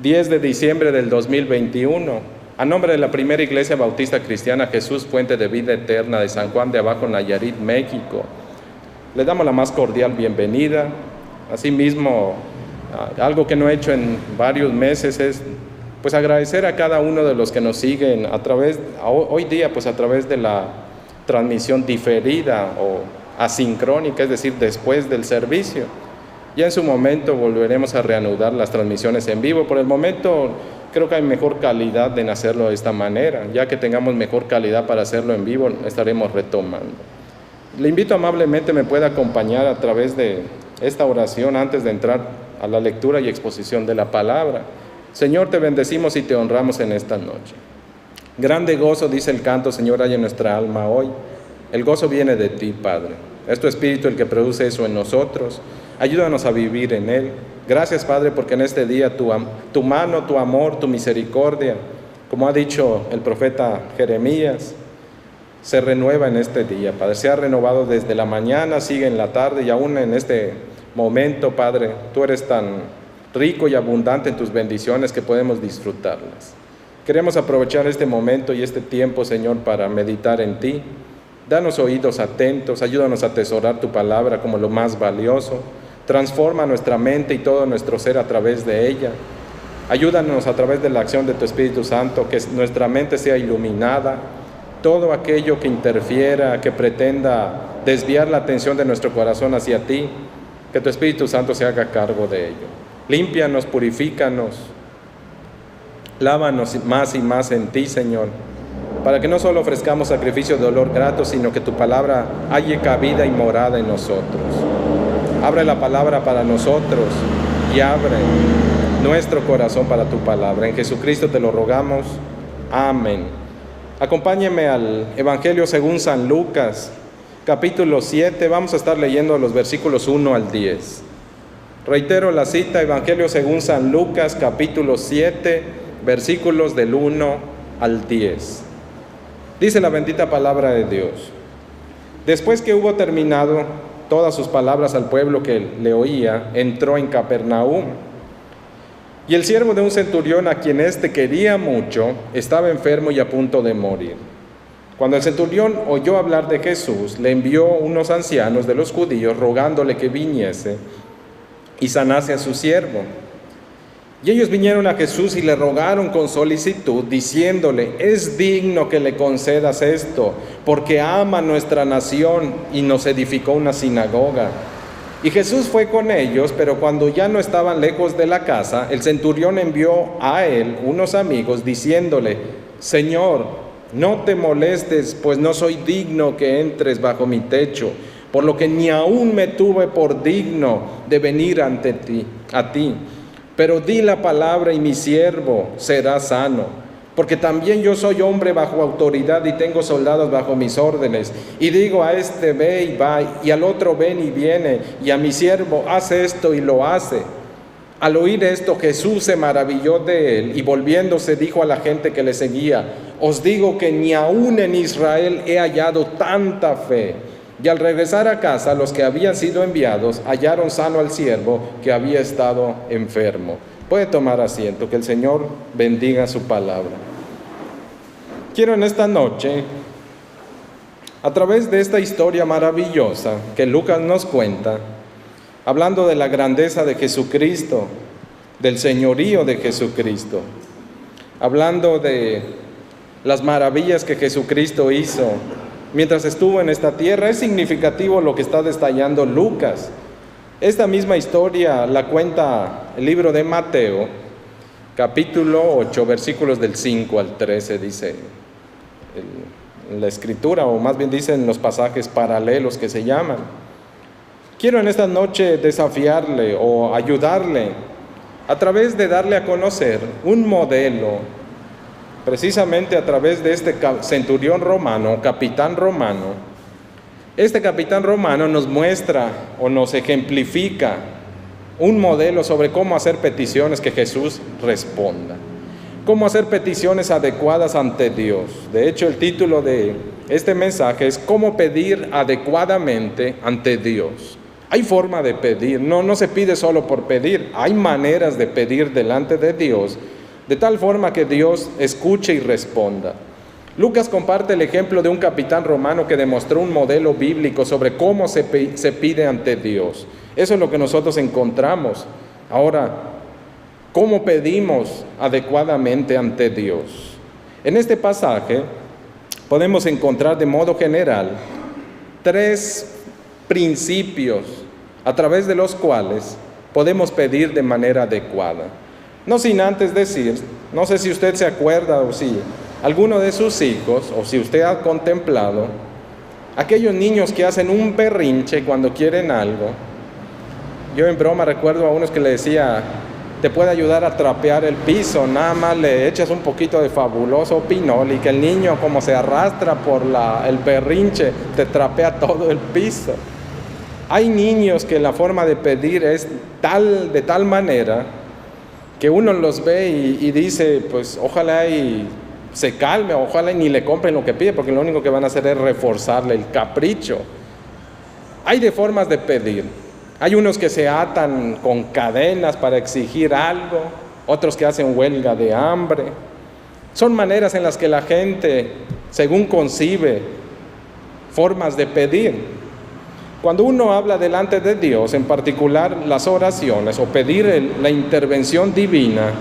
10 de diciembre del 2021, a nombre de la primera Iglesia Bautista Cristiana Jesús Fuente de Vida Eterna de San Juan de Abajo, Nayarit, México, le damos la más cordial bienvenida. Asimismo, algo que no he hecho en varios meses es pues agradecer a cada uno de los que nos siguen hoy día pues a través de la transmisión diferida o asincrónica, es decir, después del servicio. Ya en su momento volveremos a reanudar las transmisiones en vivo. Por el momento creo que hay mejor calidad en hacerlo de esta manera. Ya que tengamos mejor calidad para hacerlo en vivo, estaremos retomando. Le invito amablemente me pueda acompañar a través de esta oración antes de entrar a la lectura y exposición de la palabra. Señor, te bendecimos y te honramos en esta noche. Grande gozo, dice el canto, Señor, hay en nuestra alma hoy. El gozo viene de ti, Padre. Es tu Espíritu el que produce eso en nosotros. Ayúdanos a vivir en él. Gracias, Padre, porque en este día tu mano, tu amor, tu misericordia, como ha dicho el profeta Jeremías, se renueva en este día, Padre. Se ha renovado desde la mañana, sigue en la tarde y aún en este momento, Padre, tú eres tan rico y abundante en tus bendiciones que podemos disfrutarlas. Queremos aprovechar este momento y este tiempo, Señor, para meditar en ti. Danos oídos atentos, ayúdanos a atesorar tu palabra como lo más valioso. Transforma nuestra mente y todo nuestro ser a través de ella. Ayúdanos a través de la acción de tu Espíritu Santo, que nuestra mente sea iluminada. Todo aquello que interfiera, que pretenda desviar la atención de nuestro corazón hacia ti, que tu Espíritu Santo se haga cargo de ello. Límpianos, purifícanos, lávanos más y más en ti, Señor, para que no solo ofrezcamos sacrificios de olor grato, sino que tu palabra halle cabida y morada en nosotros. Abre la palabra para nosotros y abre nuestro corazón para tu palabra. En Jesucristo te lo rogamos. Amén. Acompáñenme al Evangelio según San Lucas, capítulo 7. Vamos a estar leyendo los versículos 1 al 10. Reitero la cita, Evangelio según San Lucas, capítulo 7, versículos del 1 al 10. Dice la bendita palabra de Dios. Después que hubo terminado todas sus palabras al pueblo que le oía, entró en Capernaum. Y el siervo de un centurión, a quien éste quería mucho, estaba enfermo y a punto de morir. Cuando el centurión oyó hablar de Jesús, le envió unos ancianos de los judíos rogándole que viniese y sanase a su siervo. Y ellos vinieron a Jesús y le rogaron con solicitud, diciéndole: es digno que le concedas esto, porque ama nuestra nación y nos edificó una sinagoga. Y Jesús fue con ellos, pero cuando ya no estaban lejos de la casa, el centurión envió a él unos amigos, diciéndole: Señor, no te molestes, pues no soy digno que entres bajo mi techo, por lo que ni aún me tuve por digno de venir a ti. Pero di la palabra y mi siervo será sano. Porque también yo soy hombre bajo autoridad y tengo soldados bajo mis órdenes. Y digo a este: ve y va, y al otro: ven y viene, y a mi siervo: haz esto y lo hace. Al oír esto, Jesús se maravilló de él y volviéndose dijo a la gente que le seguía: os digo que ni aún en Israel he hallado tanta fe. Y al regresar a casa, los que habían sido enviados hallaron sano al siervo que había estado enfermo. Puede tomar asiento, que el Señor bendiga su palabra. Quiero en esta noche, a través de esta historia maravillosa que Lucas nos cuenta, hablando de la grandeza de Jesucristo, del señorío de Jesucristo, hablando de las maravillas que Jesucristo hizo mientras estuvo en esta tierra. Es significativo lo que está detallando Lucas. Esta misma historia la cuenta el libro de Mateo, capítulo 8, versículos del 5 al 13, dice en la escritura, o más bien dicen los pasajes paralelos que se llaman. Quiero en esta noche desafiarle o ayudarle a través de darle a conocer un modelo, precisamente a través de este centurión romano, capitán romano. Este capitán romano nos muestra o nos ejemplifica un modelo sobre cómo hacer peticiones que Jesús responda, cómo hacer peticiones adecuadas ante Dios. De hecho, el título de este mensaje es: cómo pedir adecuadamente ante Dios. Hay forma de pedir, no se pide solo por pedir, hay maneras de pedir delante de Dios, de tal forma que Dios escuche y responda. Lucas comparte el ejemplo de un capitán romano que demostró un modelo bíblico sobre cómo se pide ante Dios. Eso es lo que nosotros encontramos. Ahora, ¿cómo pedimos adecuadamente ante Dios? En este pasaje podemos encontrar de modo general 3 principios a través de los cuales podemos pedir de manera adecuada. No sin antes decir, no sé si usted se acuerda o si alguno de sus hijos, o si usted ha contemplado, aquellos niños que hacen un berrinche cuando quieren algo. Yo en broma recuerdo a unos que le decía, te puede ayudar a trapear el piso, nada más le echas un poquito de fabuloso pinol y que el niño como se arrastra por el berrinche, te trapea todo el piso. Hay niños que la forma de pedir es de tal manera que uno los ve y dice, pues ojalá y se calme, ojalá y ni le compren lo que pide, porque lo único que van a hacer es reforzarle el capricho. Hay de formas de pedir. Hay unos que se atan con cadenas para exigir algo, otros que hacen huelga de hambre. Son maneras en las que la gente, según concibe, formas de pedir. Cuando uno habla delante de Dios, en particular las oraciones o pedir la intervención divina,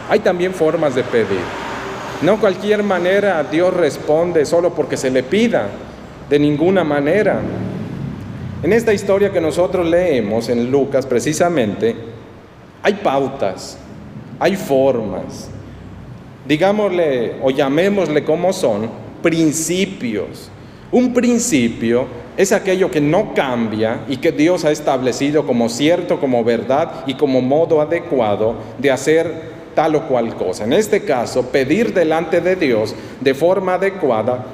hay también formas de pedir. No cualquier manera Dios responde solo porque se le pida, de ninguna manera. En esta historia que nosotros leemos en Lucas precisamente, hay pautas, hay formas, digámosle o llamémosle como son, principios. Un principio es aquello que no cambia y que Dios ha establecido como cierto, como verdad y como modo adecuado de hacer tal o cual cosa. En este caso, pedir delante de Dios de forma adecuada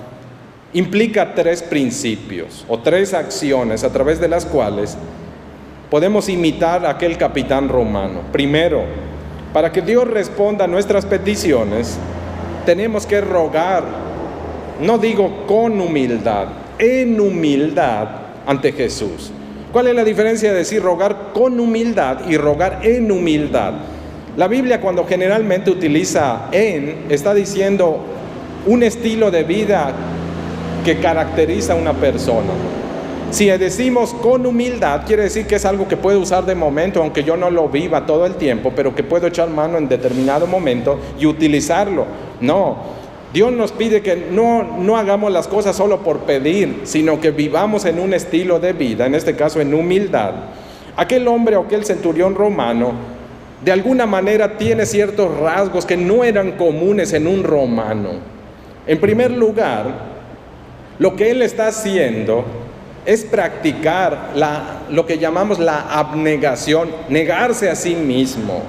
implica 3 principios o 3 acciones a través de las cuales podemos imitar a aquel capitán romano. Primero, para que Dios responda a nuestras peticiones, tenemos que rogar, no digo con humildad, en humildad ante Jesús. ¿Cuál es la diferencia de decir rogar con humildad y rogar en humildad? La Biblia, cuando generalmente utiliza está diciendo un estilo de vida que caracteriza a una persona. Si decimos con humildad, quiere decir que es algo que puedo usar de momento, aunque yo no lo viva todo el tiempo, pero que puedo echar mano en determinado momento y utilizarlo. No, Dios nos pide que no hagamos las cosas solo por pedir, sino que vivamos en un estilo de vida, en este caso en humildad. Aquel hombre o aquel centurión romano, de alguna manera tiene ciertos rasgos que no eran comunes en un romano. En primer lugar, lo que él está haciendo es practicar lo que llamamos la abnegación, negarse a sí mismo.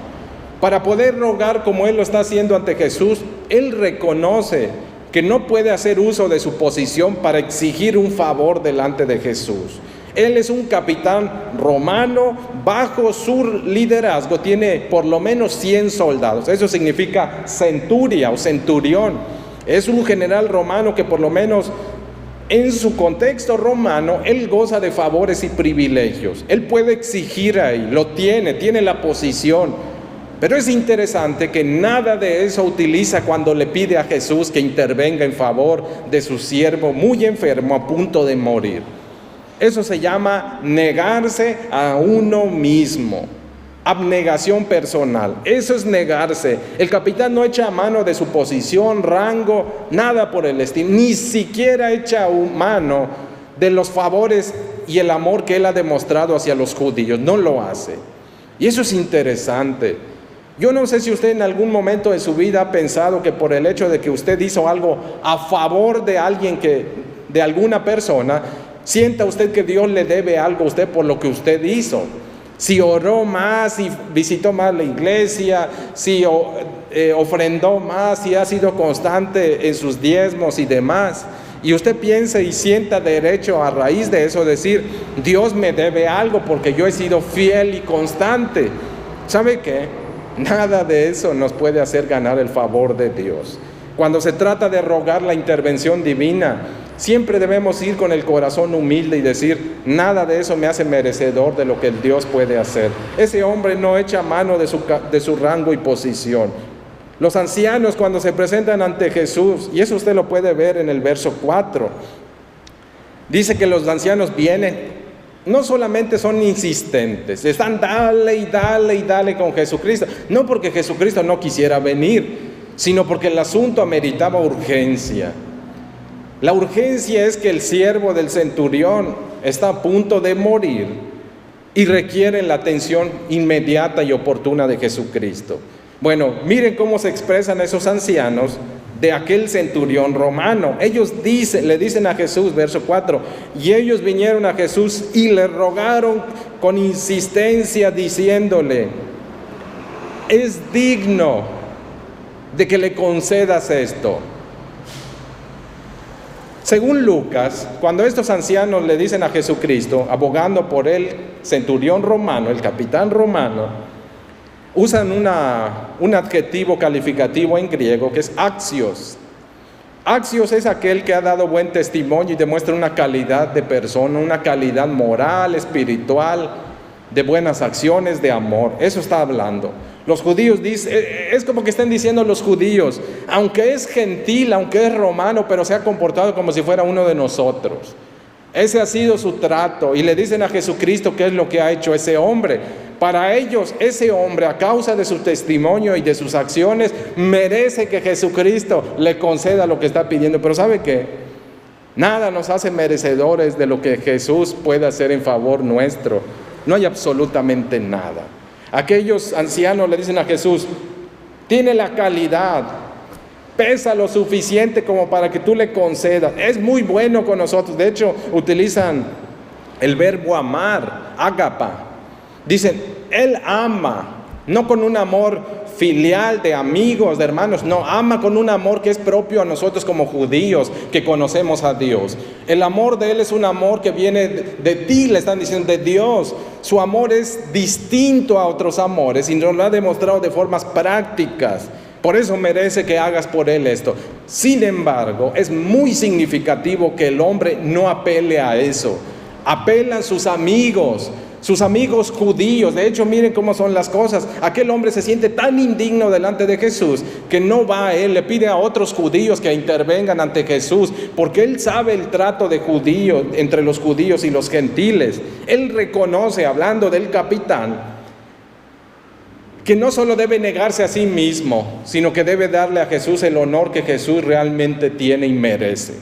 Para poder rogar como él lo está haciendo ante Jesús, él reconoce que no puede hacer uso de su posición para exigir un favor delante de Jesús. Él es un capitán romano, bajo su liderazgo tiene por lo menos 100 soldados. Eso significa centuria o centurión. Es un general romano que por lo menos en su contexto romano, él goza de favores y privilegios. Él puede exigir ahí, lo tiene la posición. Pero es interesante que nada de eso utiliza cuando le pide a Jesús que intervenga en favor de su siervo muy enfermo a punto de morir. Eso se llama negarse a uno mismo. Abnegación personal, eso es negarse. El capitán no echa mano de su posición, rango, nada por el estilo, ni siquiera echa mano de los favores y el amor que él ha demostrado hacia los judíos, no lo hace. Y eso es interesante. Yo no sé si usted en algún momento de su vida ha pensado que por el hecho de que usted hizo algo a favor de alguien, de alguna persona, sienta usted que Dios le debe algo a usted por lo que usted hizo. Si oró más, si visitó más la iglesia, si ofrendó más, si ha sido constante en sus diezmos y demás. Y usted piensa y sienta derecho a raíz de eso decir, Dios me debe algo porque yo he sido fiel y constante. ¿Sabe qué? Nada de eso nos puede hacer ganar el favor de Dios. Cuando se trata de rogar la intervención divina, Siempre debemos ir con el corazón humilde y decir, nada de eso me hace merecedor de lo que el Dios puede hacer. Ese hombre no echa mano de su rango y posición. Los ancianos cuando se presentan ante Jesús, y eso usted lo puede ver en el verso 4, dice que los ancianos vienen, no solamente son insistentes, están dale y dale y dale con Jesucristo, no porque Jesucristo no quisiera venir, sino porque el asunto ameritaba urgencia. La urgencia es que el siervo del centurión está a punto de morir y requiere la atención inmediata y oportuna de Jesucristo. Bueno, miren cómo se expresan esos ancianos de aquel centurión romano. Ellos le dicen a Jesús, verso 4, y ellos vinieron a Jesús y le rogaron con insistencia diciéndole, es digno de que le concedas esto. Según Lucas, cuando estos ancianos le dicen a Jesucristo, abogando por el centurión romano, el capitán romano, usan un adjetivo calificativo en griego que es axios. Axios es aquel que ha dado buen testimonio y demuestra una calidad de persona, una calidad moral, espiritual, de buenas acciones, de amor. Eso está hablando. Los judíos dicen, es como que están diciendo los judíos, aunque es gentil, aunque es romano, pero se ha comportado como si fuera uno de nosotros. Ese ha sido su trato. Y le dicen a Jesucristo qué es lo que ha hecho ese hombre. Para ellos, ese hombre, a causa de su testimonio y de sus acciones, merece que Jesucristo le conceda lo que está pidiendo. Pero ¿sabe qué? Nada nos hace merecedores de lo que Jesús puede hacer en favor nuestro. No hay absolutamente nada. Aquellos ancianos le dicen a Jesús, tiene la calidad, pesa lo suficiente como para que tú le concedas, es muy bueno con nosotros. De hecho, utilizan el verbo amar, ágapa. Dicen, Él ama, no con un amor filial de amigos, de hermanos, no, ama con un amor que es propio a nosotros como judíos que conocemos a Dios. El amor de Él es un amor que viene de ti, le están diciendo, de Dios. Su amor es distinto a otros amores y nos lo ha demostrado de formas prácticas. Por eso merece que hagas por Él esto. Sin embargo, es muy significativo que el hombre no apele a eso. Apelan sus amigos judíos. De hecho, miren cómo son las cosas. Aquel hombre se siente tan indigno delante de Jesús que no va a él, le pide a otros judíos que intervengan ante Jesús, porque él sabe el trato de judíos entre los judíos y los gentiles. Él reconoce, hablando del capitán, que no solo debe negarse a sí mismo, sino que debe darle a Jesús el honor que Jesús realmente tiene y merece.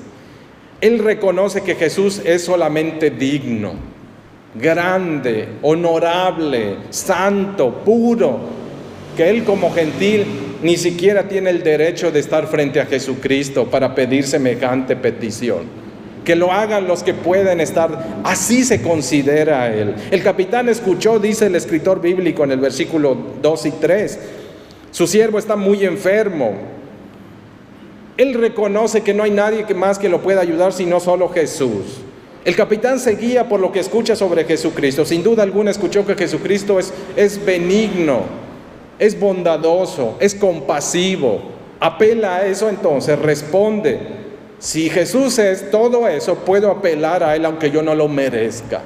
Él reconoce que Jesús es solamente digno, grande, honorable, santo, puro, que él como gentil ni siquiera tiene el derecho de estar frente a Jesucristo para pedir semejante petición. Que lo hagan los que pueden estar, así se considera a él. El capitán escuchó, dice el escritor bíblico en el versículo 2 y 3, su siervo está muy enfermo. Él reconoce que no hay nadie más que lo pueda ayudar sino solo Jesús. El capitán se guía por lo que escucha sobre Jesucristo. Sin duda alguna escuchó que Jesucristo es benigno, es bondadoso, es compasivo. Apela a eso, entonces responde, si Jesús es todo eso, puedo apelar a Él aunque yo no lo merezca.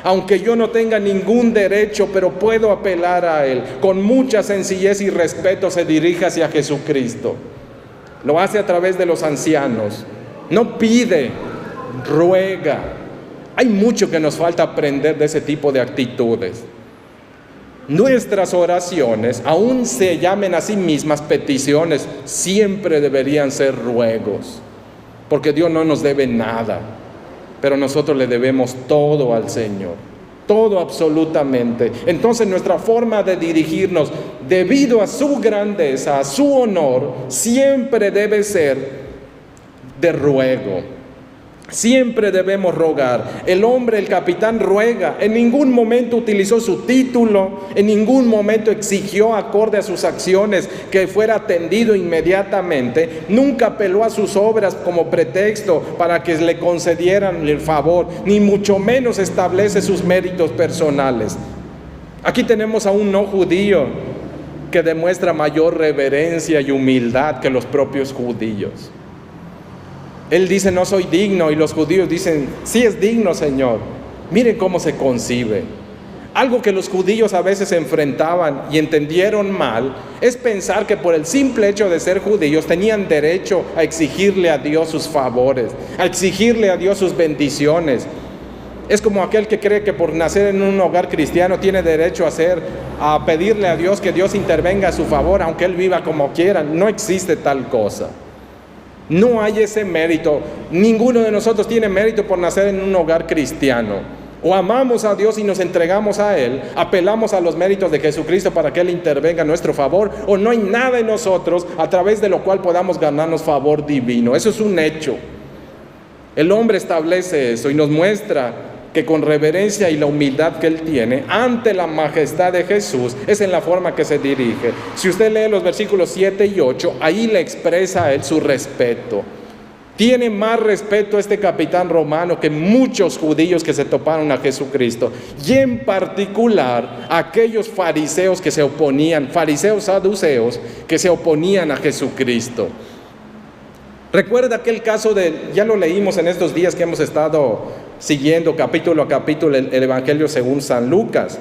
Aunque yo no tenga ningún derecho, pero puedo apelar a Él. Con mucha sencillez y respeto se dirige hacia Jesucristo. Lo hace a través de los ancianos. No pide, ruega. Hay mucho que nos falta aprender de ese tipo de actitudes. Nuestras oraciones, aun se llamen a sí mismas peticiones, siempre deberían ser ruegos, porque Dios no nos debe nada, pero nosotros le debemos todo al Señor, todo absolutamente. Entonces nuestra forma de dirigirnos, debido a su grandeza, a su honor, siempre debe ser de ruego. Siempre debemos rogar. El hombre, el capitán, ruega. En ningún momento utilizó su título, en ningún momento exigió acorde a sus acciones que fuera atendido inmediatamente. Nunca apeló a sus obras como pretexto para que le concedieran el favor, ni mucho menos establece sus méritos personales. Aquí tenemos a un no judío que demuestra mayor reverencia y humildad que los propios judíos. Él dice, no soy digno, y los judíos dicen, sí es digno, Señor. Miren cómo se concibe. Algo que los judíos a veces enfrentaban y entendieron mal es pensar que por el simple hecho de ser judíos tenían derecho a exigirle a Dios sus favores, a exigirle a Dios sus bendiciones. Es como aquel que cree que por nacer en un hogar cristiano tiene derecho a pedirle a Dios que Dios intervenga a su favor, aunque él viva como quiera. No existe tal cosa. No hay ese mérito. Ninguno de nosotros tiene mérito por nacer en un hogar cristiano. O amamos a Dios y nos entregamos a Él, apelamos a los méritos de Jesucristo para que Él intervenga a nuestro favor, o no hay nada en nosotros a través de lo cual podamos ganarnos favor divino. Eso es un hecho. El hombre establece eso y nos muestra que con reverencia y la humildad que Él tiene ante la majestad de Jesús, es en la forma que se dirige. Si usted lee los versículos 7 y 8, ahí le expresa a Él su respeto. Tiene más respeto este capitán romano que muchos judíos que se toparon a Jesucristo, y en particular aquellos fariseos que se oponían, fariseos saduceos que se oponían a Jesucristo. Recuerda aquel caso ya lo leímos en estos días que hemos estado siguiendo capítulo a capítulo el Evangelio según San Lucas,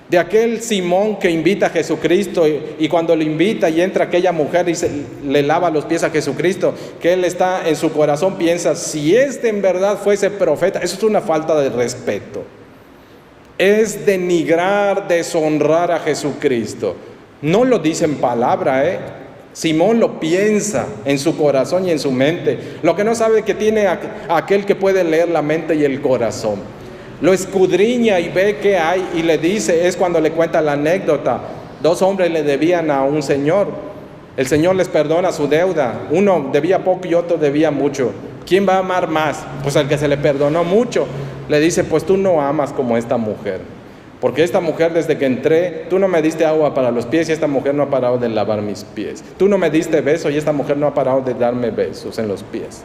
de aquel Simón que invita a Jesucristo y cuando le invita y entra aquella mujer y le lava los pies a Jesucristo, que él está en su corazón, piensa, si este en verdad fuese profeta. Eso es una falta de respeto, es denigrar, deshonrar a Jesucristo. No lo dice en palabra, Simón lo piensa en su corazón y en su mente. Lo que no sabe que tiene aquel que puede leer la mente y el corazón. Lo escudriña y ve qué hay y le dice, es cuando le cuenta la anécdota. 2 hombres le debían a un señor. El Señor les perdona su deuda. Uno debía poco y otro debía mucho. ¿Quién va a amar más? Pues el que se le perdonó mucho. Le dice, pues tú no amas como esta mujer. Porque esta mujer desde que entré, tú no me diste agua para los pies y esta mujer no ha parado de lavar mis pies. Tú no me diste beso y esta mujer no ha parado de darme besos en los pies.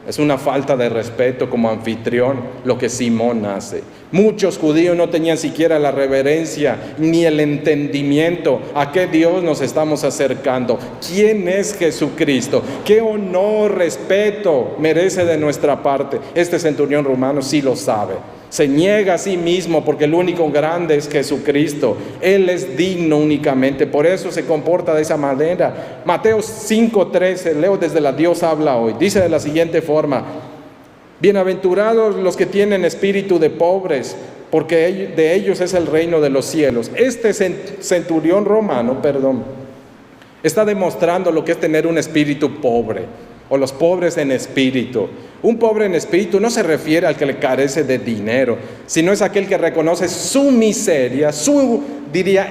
Es una falta de respeto como anfitrión lo que Simón hace. Muchos judíos no tenían siquiera la reverencia ni el entendimiento a qué Dios nos estamos acercando. ¿Quién es Jesucristo? ¿Qué honor, respeto merece de nuestra parte? Este centurión romano sí lo sabe. Se niega a sí mismo porque el único grande es Jesucristo. Él es digno únicamente, por eso se comporta de esa manera. Mateo 5:13, leo desde la Dios habla hoy, dice de la siguiente forma: bienaventurados los que tienen espíritu de pobres, porque de ellos es el reino de los cielos. Este centurión romano, está demostrando lo que es tener un espíritu pobre, o los pobres en espíritu. Un pobre en espíritu no se refiere al que le carece de dinero, sino es aquel que reconoce su miseria, su,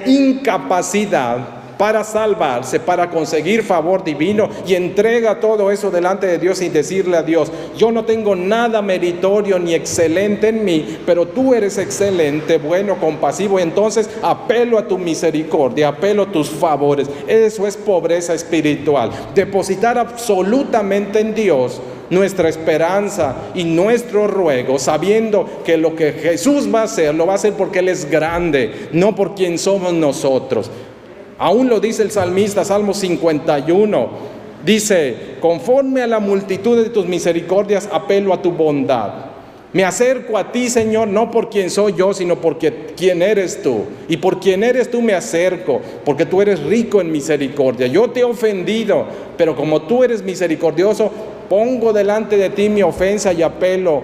incapacidad para salvarse, para conseguir favor divino, y entrega todo eso delante de Dios sin decirle a Dios, yo no tengo nada meritorio ni excelente en mí, pero tú eres excelente, bueno, compasivo, y entonces apelo a tu misericordia, apelo a tus favores. Eso es pobreza espiritual, depositar absolutamente en Dios nuestra esperanza y nuestro ruego, sabiendo que lo que Jesús va a hacer, lo va a hacer porque Él es grande, no por quien somos nosotros. Aún lo dice el salmista, Salmo 51, dice, conforme a la multitud de tus misericordias, apelo a tu bondad. Me acerco a ti, Señor, no por quien soy yo, sino por quien eres tú. Y por quien eres tú me acerco, porque tú eres rico en misericordia. Yo te he ofendido, pero como tú eres misericordioso, pongo delante de ti mi ofensa y apelo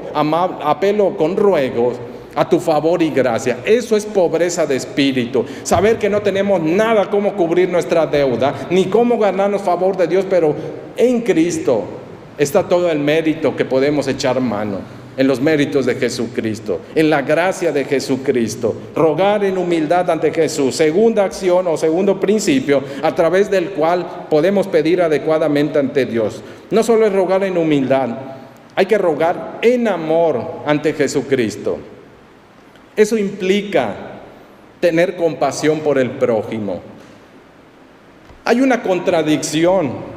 con ruegos a tu favor y gracia. Eso es pobreza de espíritu. Saber que no tenemos nada como cubrir nuestra deuda, ni cómo ganarnos favor de Dios, pero en Cristo está todo el mérito que podemos echar mano. En los méritos de Jesucristo, en la gracia de Jesucristo. Rogar en humildad ante Jesús. Segunda acción o segundo principio a través del cual podemos pedir adecuadamente ante Dios. No solo es rogar en humildad, hay que rogar en amor ante Jesucristo. Eso implica tener compasión por el prójimo. Hay una contradicción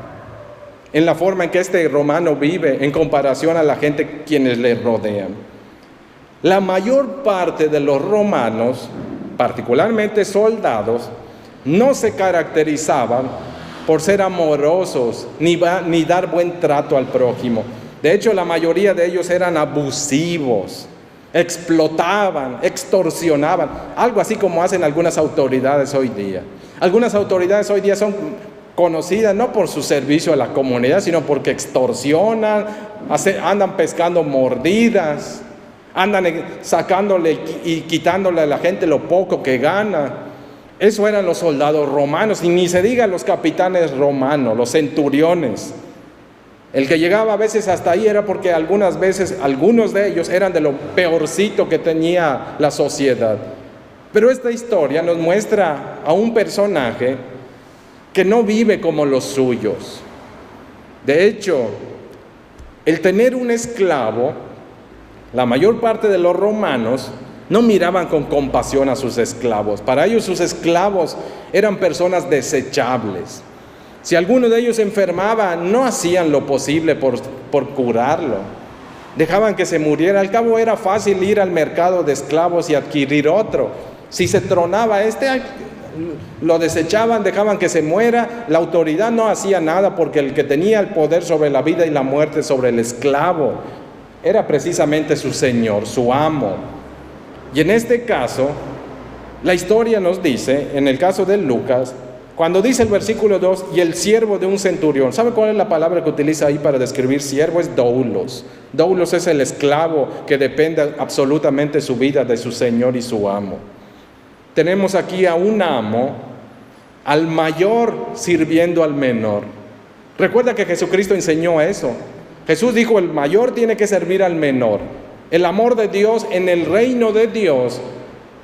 en la forma en que este romano vive en comparación a la gente quienes le rodean. La mayor parte de los romanos, particularmente soldados, no se caracterizaban por ser amorosos, ni dar buen trato al prójimo. De hecho, la mayoría de ellos eran abusivos, explotaban, extorsionaban, algo así como hacen algunas autoridades hoy día. Algunas autoridades hoy día son conocidas no por su servicio a la comunidad, sino porque extorsionan, andan pescando mordidas, andan sacándole y quitándole a la gente lo poco que gana. Eso eran los soldados romanos, y ni se diga los capitanes romanos, los centuriones. El que llegaba a veces hasta ahí era porque algunas veces algunos de ellos eran de lo peorcito que tenía la sociedad. Pero esta historia nos muestra a un personaje que no vive como los suyos. De hecho, el tener un esclavo, la mayor parte de los romanos no miraban con compasión a sus esclavos. Para ellos sus esclavos eran personas desechables. Si alguno de ellos enfermaba, no hacían lo posible por curarlo. Dejaban que se muriera. Al cabo era fácil ir al mercado de esclavos y adquirir otro. Si se tronaba lo desechaban, dejaban que se muera. La autoridad no hacía nada, porque el que tenía el poder sobre la vida y la muerte sobre el esclavo era precisamente su señor, su amo. Y en este caso, la historia nos dice, en el caso de Lucas, cuando dice el versículo 2, y el siervo de un centurión, ¿sabe cuál es la palabra que utiliza ahí para describir siervo? Es doulos. Doulos es el esclavo que depende absolutamente su vida de su señor y su amo. Tenemos aquí a un amo, al mayor sirviendo al menor. Recuerda que Jesucristo enseñó eso. Jesús dijo, el mayor tiene que servir al menor. El amor de Dios en el reino de Dios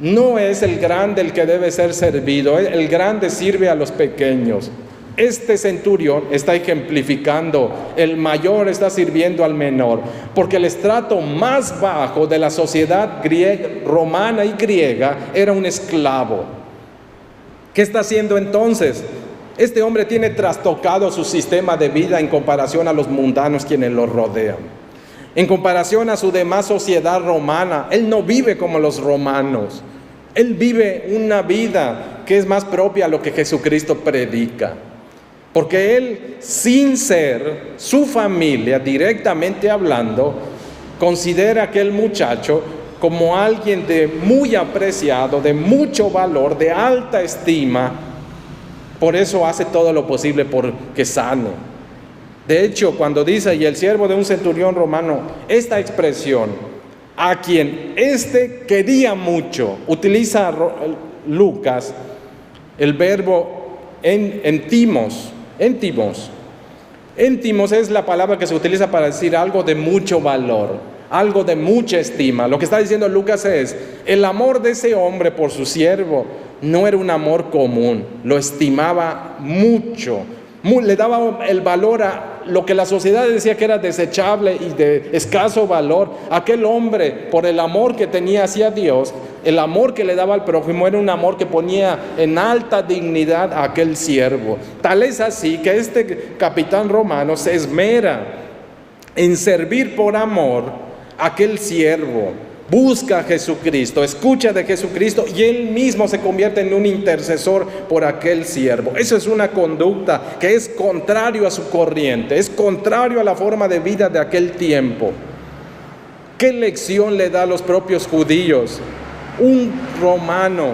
no es el grande el que debe ser servido, el grande sirve a los pequeños. Este centurión está ejemplificando, el mayor está sirviendo al menor, porque el estrato más bajo de la sociedad romana y griega era un esclavo. ¿Qué está haciendo entonces? Este hombre tiene trastocado su sistema de vida en comparación a los mundanos quienes lo rodean. En comparación a su demás sociedad romana, él no vive como los romanos. Él vive una vida que es más propia a lo que Jesucristo predica. Porque él, sin ser su familia directamente hablando, considera a aquel muchacho como alguien de muy apreciado, de mucho valor, de alta estima. Por eso hace todo lo posible por que sane. De hecho, cuando dice, y el siervo de un centurión romano, esta expresión, a quien quería mucho, utiliza Lucas el verbo entimos. Entimos es la palabra que se utiliza para decir algo de mucho valor, algo de mucha estima. Lo que está diciendo Lucas es, el amor de ese hombre por su siervo no era un amor común, lo estimaba mucho, le daba el valor a lo que la sociedad decía que era desechable y de escaso valor. Aquel hombre, por el amor que tenía hacia Dios, el amor que le daba al prójimo, era un amor que ponía en alta dignidad a aquel siervo. Tal es así que este capitán romano se esmera en servir por amor a aquel siervo. Busca a Jesucristo, escucha de Jesucristo, y él mismo se convierte en un intercesor por aquel siervo. Eso es una conducta que es contrario a su corriente, es contrario a la forma de vida de aquel tiempo. ¿Qué lección le da a los propios judíos? Un romano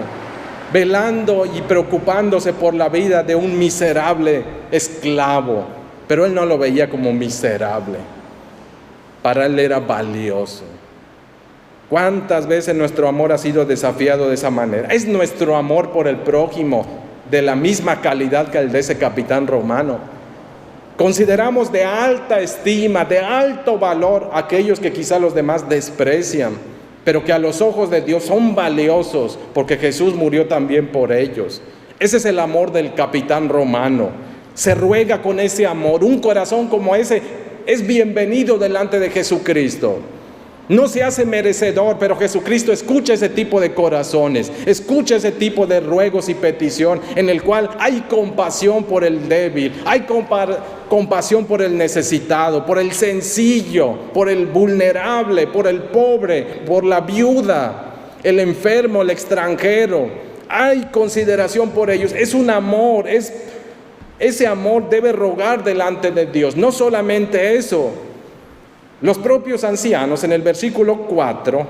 velando y preocupándose por la vida de un miserable esclavo, pero él no lo veía como miserable, para él era valioso. ¿Cuántas veces nuestro amor ha sido desafiado de esa manera? ¿Es nuestro amor por el prójimo de la misma calidad que el de ese capitán romano? Consideramos de alta estima, de alto valor aquellos que quizá los demás desprecian, pero que a los ojos de Dios son valiosos porque Jesús murió también por ellos. Ese es el amor del capitán romano. Se ruega con ese amor. Un corazón como ese es bienvenido delante de Jesucristo. No se hace merecedor, pero Jesucristo escucha ese tipo de corazones, escucha ese tipo de ruegos y petición en el cual hay compasión por el débil, hay compasión por el necesitado, por el sencillo, por el vulnerable, por el pobre, por la viuda, el enfermo, el extranjero. Hay consideración por ellos, es un amor, es Ese amor debe rogar delante de Dios. No solamente eso, los propios ancianos en el versículo 4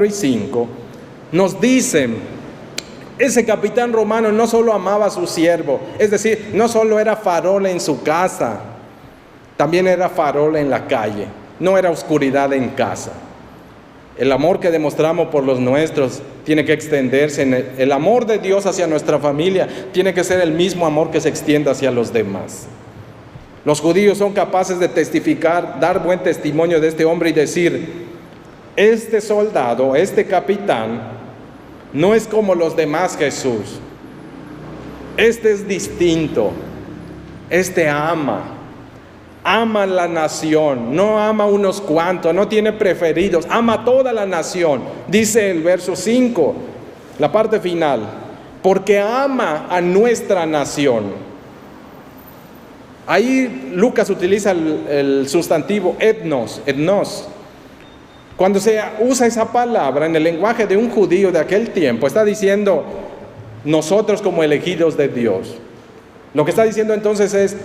y 5, nos dicen, ese capitán romano no solo amaba a su siervo, es decir, no solo era farol en su casa, también era farol en la calle, no era oscuridad en casa. El amor que demostramos por los nuestros tiene que extenderse, el amor de Dios hacia nuestra familia tiene que ser el mismo amor que se extienda hacia los demás. Los judíos son capaces de testificar, dar buen testimonio de este hombre y decir, este soldado, este capitán, no es como los demás, Jesús. Este es distinto. Este ama la nación, no ama unos cuantos, no tiene preferidos, ama toda la nación. Dice el verso 5, la parte final, porque ama a nuestra nación. Ahí Lucas utiliza el sustantivo etnos. Cuando se usa esa palabra en el lenguaje de un judío de aquel tiempo, está diciendo nosotros como elegidos de Dios. Lo que está diciendo entonces es,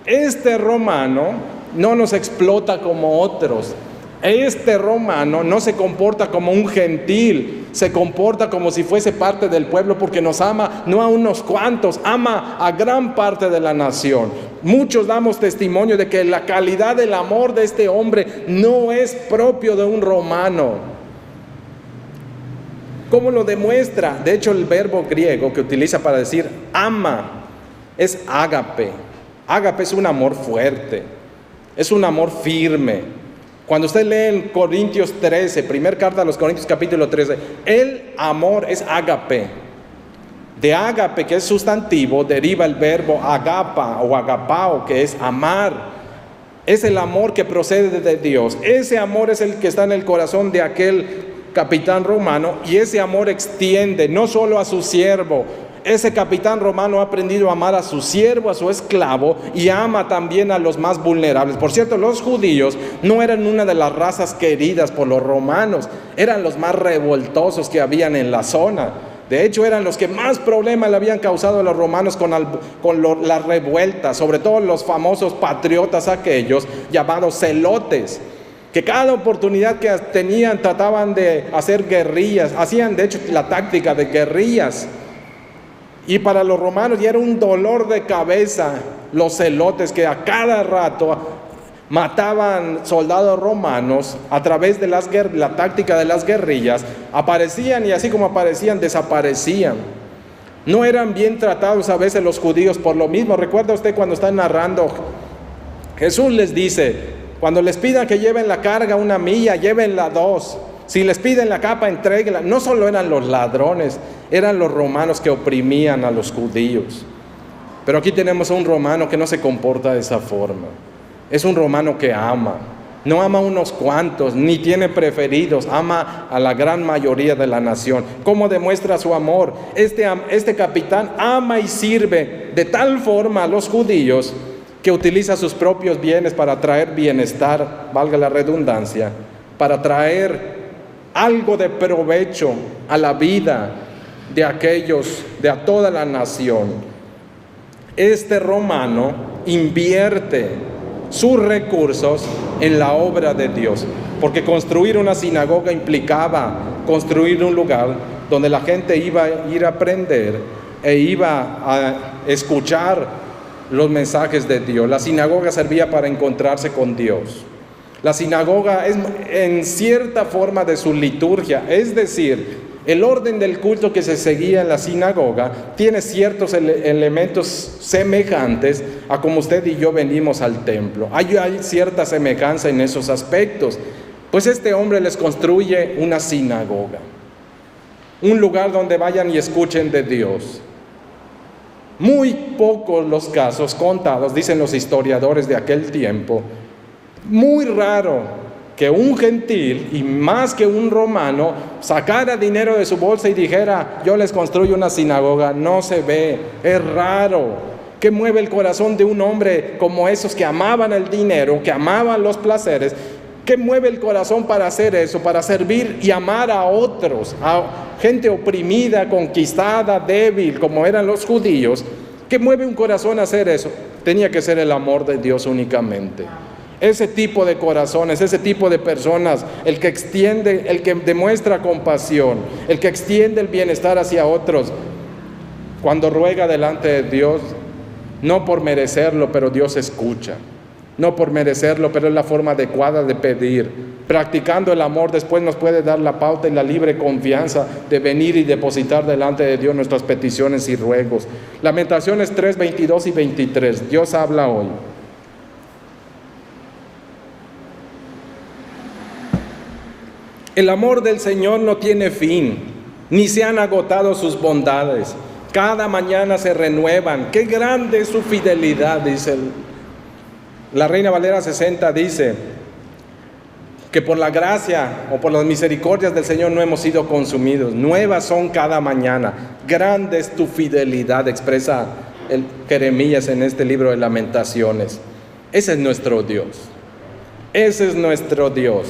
este romano no nos explota como otros. Este romano no se comporta como un gentil, se comporta como si fuese parte del pueblo porque nos ama no a unos cuantos, ama a gran parte de la nación. Muchos damos testimonio de que la calidad del amor de este hombre no es propio de un romano. ¿Cómo lo demuestra? De hecho, el verbo griego que utiliza para decir ama es ágape. Ágape es un amor fuerte, es un amor firme. Cuando usted lee en Corintios 13, primer carta a los Corintios capítulo 13, el amor es ágape. De ágape, que es sustantivo, deriva el verbo agapa o agapao, que es amar. Es el amor que procede de Dios. Ese amor es el que está en el corazón de aquel capitán romano, y ese amor extiende no solo a su siervo. Ese capitán romano ha aprendido a amar a su siervo, a su esclavo, y ama también a los más vulnerables. Por cierto, los judíos no eran una de las razas queridas por los romanos, eran los más revoltosos que habían en la zona. De hecho, eran los que más problemas le habían causado a los romanos con las revueltas, sobre todo los famosos patriotas aquellos llamados celotes, que cada oportunidad que tenían trataban de hacer guerrillas, hacían de hecho la táctica de guerrillas. Y para los romanos ya era un dolor de cabeza los celotes que a cada rato mataban soldados romanos a través de la táctica de las guerrillas. Aparecían y así como aparecían, desaparecían. No eran bien tratados a veces los judíos por lo mismo. Recuerda usted cuando está narrando, Jesús les dice, cuando les pidan que lleven la carga 1 milla, llévenla 2. Si les piden la capa, entréguenla. No solo eran los ladrones, eran los romanos que oprimían a los judíos. Pero aquí tenemos a un romano que no se comporta de esa forma. Es un romano que ama. No ama a unos cuantos, ni tiene preferidos. Ama a la gran mayoría de la nación. ¿Cómo demuestra su amor? Este capitán ama y sirve de tal forma a los judíos que utiliza sus propios bienes para traer bienestar, valga la redundancia, para traer algo de provecho a la vida de aquellos, de a toda la nación. Este romano invierte sus recursos en la obra de Dios, porque construir una sinagoga implicaba construir un lugar donde la gente iba a ir a aprender e iba a escuchar los mensajes de Dios. La sinagoga servía para encontrarse con Dios. La sinagoga es en cierta forma de su liturgia, es decir, el orden del culto que se seguía en la sinagoga tiene ciertos elementos semejantes a como usted y yo venimos al templo. Hay cierta semejanza en esos aspectos. Pues este hombre les construye una sinagoga, un lugar donde vayan y escuchen de Dios. Muy pocos los casos contados, dicen los historiadores de aquel tiempo, muy raro que un gentil y más que un romano sacara dinero de su bolsa y dijera, yo les construyo una sinagoga. No se ve, es raro. ¿Qué mueve el corazón de un hombre como esos que amaban el dinero, que amaban los placeres? ¿Qué mueve el corazón para hacer eso? Para servir y amar a otros, a gente oprimida, conquistada, débil, como eran los judíos. ¿Qué mueve un corazón a hacer eso? Tenía que ser el amor de Dios únicamente. Ese tipo de corazones, ese tipo de personas, el que extiende, el que demuestra compasión, el que extiende el bienestar hacia otros, cuando ruega delante de Dios, no por merecerlo, pero Dios escucha. No por merecerlo, pero es la forma adecuada de pedir. Practicando el amor después nos puede dar la pauta y la libre confianza de venir y depositar delante de Dios nuestras peticiones y ruegos. Lamentaciones 3, 22 y 23. Dios habla hoy. El amor del Señor no tiene fin, ni se han agotado sus bondades. Cada mañana se renuevan. ¡Qué grande es su fidelidad!, dice la Reina Valera 60, dice que por la gracia o por las misericordias del Señor no hemos sido consumidos. Nuevas son cada mañana. Grande es tu fidelidad, expresa el Jeremías en este libro de Lamentaciones. Ese es nuestro Dios. Ese es nuestro Dios.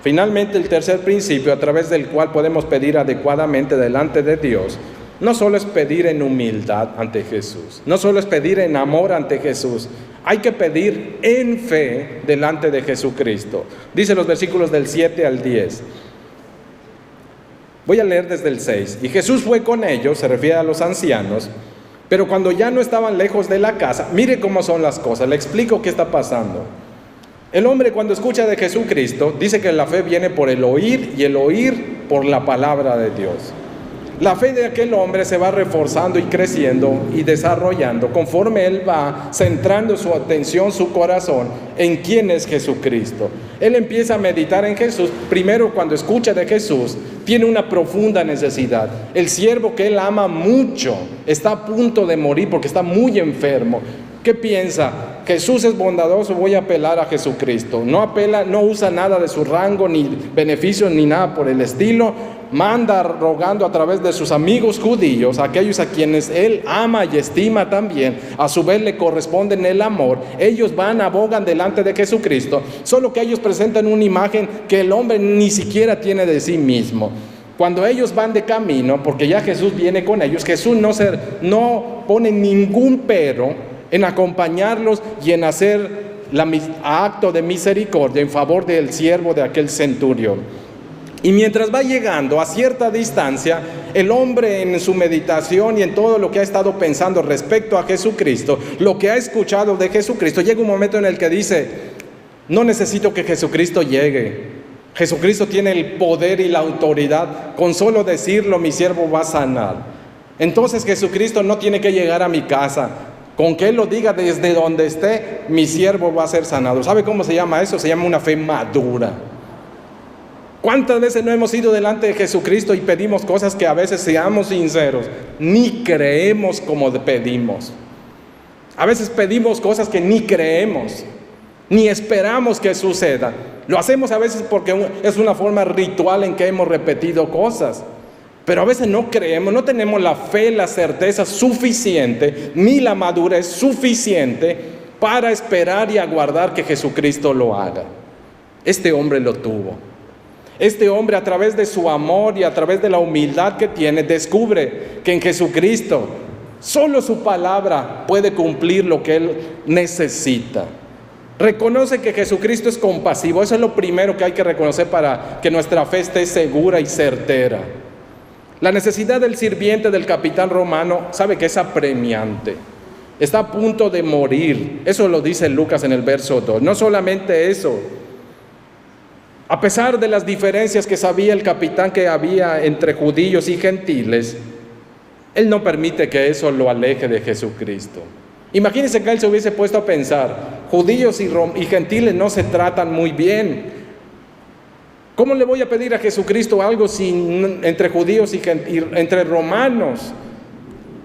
Finalmente, el tercer principio a través del cual podemos pedir adecuadamente delante de Dios, no solo es pedir en humildad ante Jesús, no solo es pedir en amor ante Jesús, hay que pedir en fe delante de Jesucristo. Dice los versículos del 7 al 10. Voy a leer desde el 6. Y Jesús fue con ellos, se refiere a los ancianos, pero cuando ya no estaban lejos de la casa, mire cómo son las cosas, le explico qué está pasando. El hombre, cuando escucha de Jesucristo, dice que la fe viene por el oír y el oír por la palabra de Dios. La fe de aquel hombre se va reforzando y creciendo y desarrollando conforme él va centrando su atención, su corazón en quién es Jesucristo. Él empieza a meditar en Jesús. Primero, cuando escucha de Jesús, tiene una profunda necesidad. El siervo que él ama mucho está a punto de morir porque está muy enfermo. ¿Qué piensa? Jesús es bondadoso, voy a apelar a Jesucristo. No apela, no usa nada de su rango, ni beneficios, ni nada por el estilo. Manda rogando a través de sus amigos judíos, aquellos a quienes él ama y estima también, a su vez le corresponden el amor. Ellos van, abogan delante de Jesucristo, solo que ellos presentan una imagen que el hombre ni siquiera tiene de sí mismo. Cuando ellos van de camino, porque ya Jesús viene con ellos, Jesús no pone ningún pero en acompañarlos y en hacer acto de misericordia en favor del siervo de aquel centurión. Y mientras va llegando a cierta distancia, el hombre en su meditación y en todo lo que ha estado pensando respecto a Jesucristo, lo que ha escuchado de Jesucristo, llega un momento en el que dice: no necesito que Jesucristo llegue. Jesucristo tiene el poder y la autoridad. Con solo decirlo, mi siervo va a sanar. Entonces Jesucristo no tiene que llegar a mi casa. Con que Él lo diga desde donde esté, mi siervo va a ser sanado. ¿Sabe cómo se llama eso? Se llama una fe madura. ¿Cuántas veces no hemos ido delante de Jesucristo y pedimos cosas que a veces, seamos sinceros, ni creemos como pedimos? A veces pedimos cosas que ni creemos, ni esperamos que suceda. Lo hacemos a veces porque es una forma ritual en que hemos repetido cosas. Pero a veces no creemos, no tenemos la fe, la certeza suficiente, ni la madurez suficiente para esperar y aguardar que Jesucristo lo haga. Este hombre lo tuvo. Este hombre, a través de su amor y a través de la humildad que tiene, descubre que en Jesucristo solo su palabra puede cumplir lo que él necesita. Reconoce que Jesucristo es compasivo. Eso es lo primero que hay que reconocer para que nuestra fe esté segura y certera. La necesidad del sirviente del capitán romano, sabe que es apremiante. Está a punto de morir. Eso lo dice Lucas en el verso 2. No solamente eso. A pesar de las diferencias que sabía el capitán que había entre judíos y gentiles, él no permite que eso lo aleje de Jesucristo. Imagínense que él se hubiese puesto a pensar: judíos y gentiles no se tratan muy bien. ¿Cómo le voy a pedir a Jesucristo algo entre judíos y entre romanos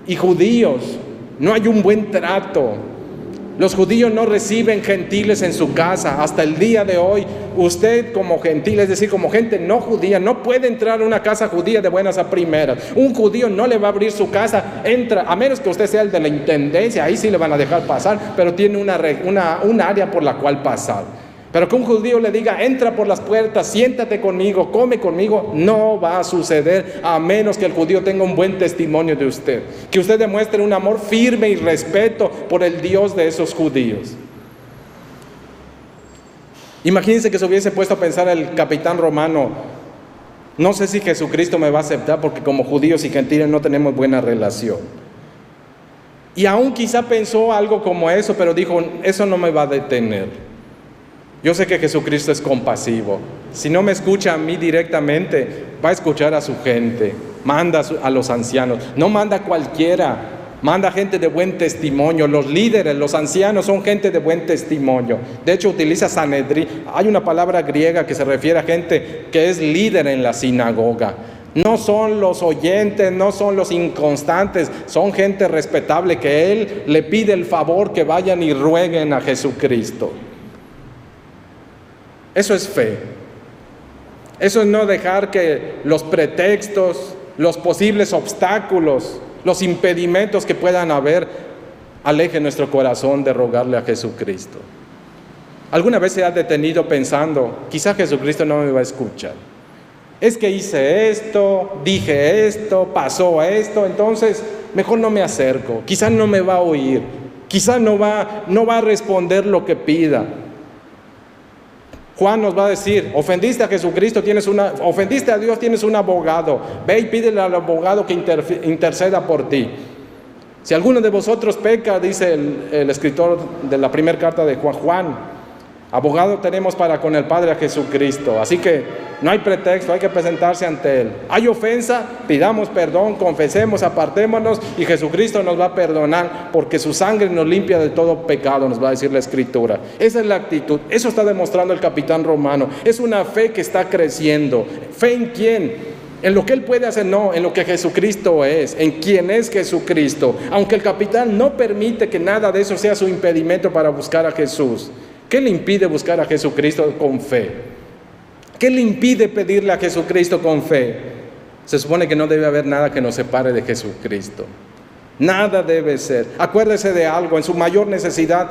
y judíos? No hay un buen trato. Los judíos no reciben gentiles en su casa. Hasta el día de hoy, usted como gentil, es decir, como gente no judía, no puede entrar a una casa judía de buenas a primeras. Un judío no le va a abrir su casa, entra, a menos que usted sea el de la intendencia, ahí sí le van a dejar pasar, pero tiene un área por la cual pasar. Pero que un judío le diga, entra por las puertas, siéntate conmigo, come conmigo, no va a suceder a menos que el judío tenga un buen testimonio de usted. Que usted demuestre un amor firme y respeto por el Dios de esos judíos. Imagínense que se hubiese puesto a pensar el capitán romano, no sé si Jesucristo me va a aceptar porque como judíos y gentiles no tenemos buena relación. Y aún quizá pensó algo como eso, pero dijo, eso no me va a detener. Yo sé que Jesucristo es compasivo. Si no me escucha a mí directamente, va a escuchar a su gente. Manda a los ancianos. No manda a cualquiera. Manda gente de buen testimonio. Los líderes, los ancianos son gente de buen testimonio. De hecho, utiliza Sanedrín. Hay una palabra griega que se refiere a gente que es líder en la sinagoga. No son los oyentes, no son los inconstantes. Son gente respetable que Él le pide el favor que vayan y rueguen a Jesucristo. Eso es fe. Eso es no dejar que los pretextos, los posibles obstáculos, los impedimentos que puedan haber, alejen nuestro corazón de rogarle a Jesucristo. ¿Alguna vez se ha detenido pensando, quizá Jesucristo no me va a escuchar? Es que hice esto, dije esto, pasó esto, entonces mejor no me acerco. Quizá no me va a oír, quizá no va a responder lo que pida. Juan nos va a decir, ofendiste a Jesucristo, ofendiste a Dios, tienes un abogado. Ve y pídele al abogado que interceda por ti. Si alguno de vosotros peca, dice el escritor de la primera carta de Juan, abogado tenemos para con el Padre a Jesucristo. Así que no hay pretexto, hay que presentarse ante Él. Hay ofensa, pidamos perdón, confesemos, apartémonos y Jesucristo nos va a perdonar porque su sangre nos limpia de todo pecado, nos va a decir la Escritura. Esa es la actitud, eso está demostrando el capitán romano. Es una fe que está creciendo. ¿Fe en quién? En lo que Él puede hacer, no, en lo que Jesucristo es, en quién es Jesucristo. Aunque el capitán no permite que nada de eso sea su impedimento para buscar a Jesús. ¿Qué le impide buscar a Jesucristo con fe? ¿Qué le impide pedirle a Jesucristo con fe? Se supone que no debe haber nada que nos separe de Jesucristo. Nada debe ser. Acuérdese de algo, en su mayor necesidad